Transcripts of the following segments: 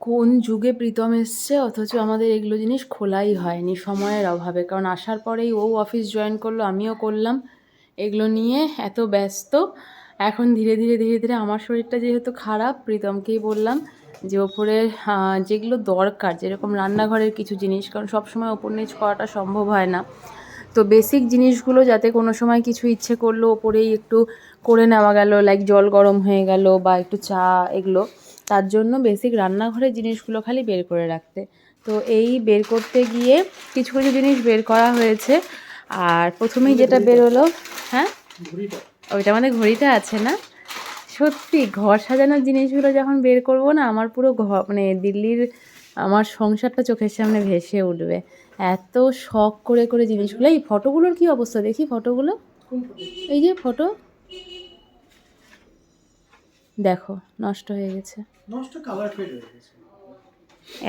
কোন যুগে প্রীতম এসছে অথচ আমাদের এগুলো জিনিস খোলাই হয়নি সময়ের অভাবে। কারণ আসার পরেই ও অফিস জয়েন করলো, আমিও করলাম, এগুলো নিয়ে এত ব্যস্ত। এখন ধীরে ধীরে ধীরে ধীরে আমার শরীরটা যেহেতু খারাপ, প্রীতমকেই বললাম যে ওপরের যেগুলো দরকার, যেরকম রান্নাঘরের কিছু জিনিস, কারণ সবসময় ওপর নিচ করাটা সম্ভব হয় না, তো বেসিক জিনিসগুলো যাতে কোনো সময় কিছু ইচ্ছে করলো ওপরেই একটু করে নেওয়া গেল, লাইক জল গরম হয়ে গেল বা একটু চা, এগুলো তার জন্য বেসিক রান্নাঘরের জিনিসগুলো খালি বের করে রাখতে। তো এই বের করতে গিয়ে কিছু কিছু জিনিস বের করা হয়েছে। আর প্রথমেই যেটা বেরোলো, হ্যাঁ ওইটা আমাদের ঘড়িটা আছে না, সত্যি ঘর সাজানোর জিনিসগুলো যখন বের করব না, আমার পুরো ঘর মানে দিল্লির আমার সংসারটা চোখের সামনে ভেসে উঠবে। এত শখ করে করে জিনিসগুলো। এই ফটোগুলোর কি অবস্থা দেখি, ফটোগুলো, এই যে ফটো দেখো নষ্ট হয়ে গেছে, কালার ফেড হয়ে গেছে।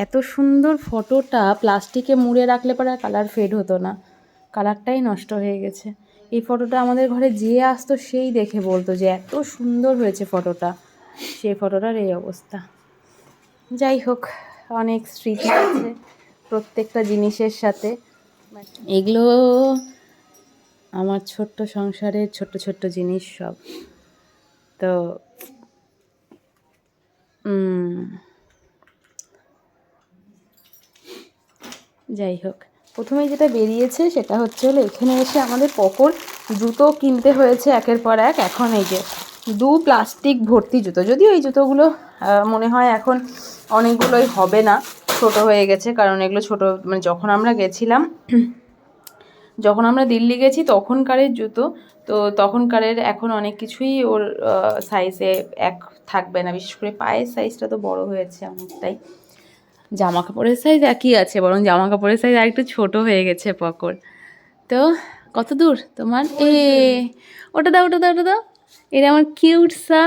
এত সুন্দর ফটোটা প্লাস্টিকে মুড়ে রাখলে পরে কালার ফেড হতো না, কালারটাই নষ্ট হয়ে গেছে। এই ফটোটা আমাদের ঘরে যে আসতো সেই দেখে বলতো যে এত সুন্দর হয়েছে ফটোটা, সেই ফটোটার এই অবস্থা। যাই হোক, অনেক স্মৃতি আছে প্রত্যেকটা জিনিসের সাথে। এগুলো আমার ছোট্ট সংসারের ছোট্ট ছোট্ট জিনিস সব। তো যাই হোক, প্রথমেই যেটা বেরিয়েছে সেটা হচ্ছে হলো এখানে এসে আমাদের পকর জুতো কিনতে হয়েছে একের পর এক। এখন এই যে প্লাস্টিক ভর্তি জুতো, যদিও এই জুতোগুলো মনে হয় এখন অনেকগুলোই হবে না, ছোট হয়ে গেছে। কারণ এগুলো ছোট, মানে যখন আমরা গেছিলাম, যখন আমরা দিল্লি গেছি তখনকারের জুতো, তো তখনকারের এখন অনেক কিছুই ওর সাইজে এক থাকবে না। বিশেষ করে পায়ের সাইজটা তো বড় হয়েছে অনেকটাই, জামা কাপড়ের সাইজ একই আছে, বরং জামা কাপড়ের সাইজ আর একটু ছোটো হয়ে গেছে পকর। তো কত দূর তোমার, ওটা দাও ওটা দাও ওটা দাও, এটা আমার কিউটসা।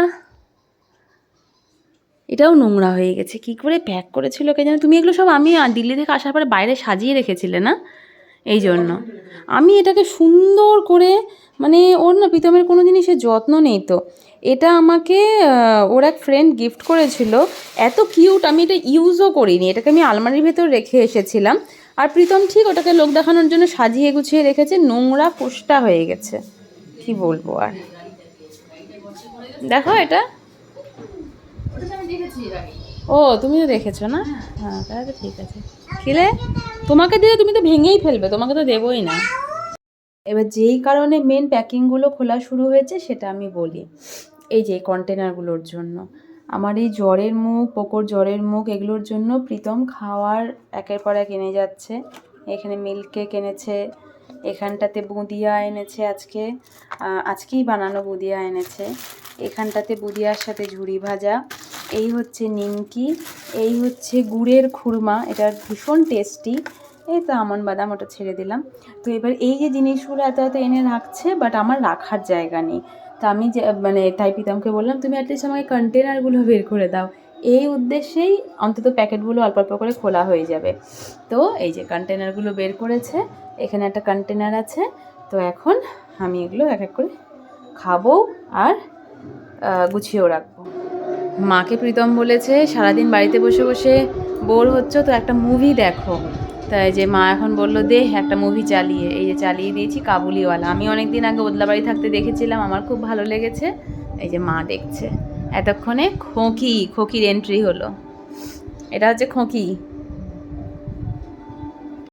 এটাও নোংরা হয়ে গেছে, কি করে প্যাক করেছিল কে জানে। তুমি এগুলো সব আমি দিল্লি থেকে আসার পরে বাইরে সাজিয়ে রেখেছিলে না, এই জন্য। আমি এটাকে সুন্দর করে, মানে ওর না প্রীতমের কোনো জিনিসের যত্ন নেই তো। এটা আমাকে ওর এক ফ্রেন্ড গিফট করেছিল, এত কিউট। আমি এটা ইউজও করিনি, এটাকে আমি আলমারির ভেতর রেখে এসেছিলাম। আর প্রীতম ঠিক ওটাকে লোক দেখানোর জন্য সাজিয়ে গুছিয়ে রেখেছে, নোংরা ফোস্টা হয়ে গেছে, কি বলবো আর। দেখো এটা, ও তুমিও দেখেছো না, হ্যাঁ তাহলে তো ঠিক আছে। খেলে তোমাকে দিলে তুমি তো ভেঙেই ফেলবে, তোমাকে তো দেবোই না। এবার যেই কারণে মেন প্যাকিংগুলো খোলা শুরু হয়েছে সেটা আমি বলি। এই যে কন্টেনারগুলোর জন্য, আমার এই জ্বরের মুখ, পোকর জ্বরের মুখ, এগুলোর জন্য প্রীতম খাওয়ার একের পর এক এনে যাচ্ছে। এখানে মিল্ক কেক এনেছে, এখানটাতে বুঁদিয়া এনেছে, আজকেই বানানো বুঁদিয়া এনেছে। এখানটাতে বুঁদিয়ার সাথে ঝুরি ভাজা, এই হচ্ছে নিমকি, এই হচ্ছে গুড়ের খুরমা, এটা ভীষণ টেস্টি। এই তো আমন্ড বাদাম, ওটা ছেড়ে দিলাম। তো এবার এই যে জিনিসগুলো এত এত এনে রাখছে, বাট আমার রাখার জায়গা নেই। তো আমি যে মানে তাই প্রীতমকে বললাম তুমি অ্যাটলিস্ট আমাকে কন্টেনারগুলো বের করে দাও। এই উদ্দেশ্যেই অন্তত প্যাকেটগুলো অল্প অল্প করে খোলা হয়ে যাবে। তো এই যে কন্টেনারগুলো বের করেছে, এখানে একটা কন্টেনার আছে। তো এখন আমি এগুলো এক এক করে খাবো আর গুছিয়েও রাখবো। মাকে প্রীতম বলেছে সারাদিন বাড়িতে বসে বসে বোর হচ্ছ তো একটা মুভি দেখো। তাই যে মা এখন বললো দে একটা মুভি চালিয়ে, এই যে চালিয়ে দিয়েছি কাবুলিওয়ালা। আমি অনেক দিন আগে ওদলাবাড়ি থাকতে দেখেছিলাম, আমার খুব ভালো লেগেছে। এই যে মা দেখছে। এতক্ষণে খোকির এন্ট্রি হলো, এটা হচ্ছে খোকি।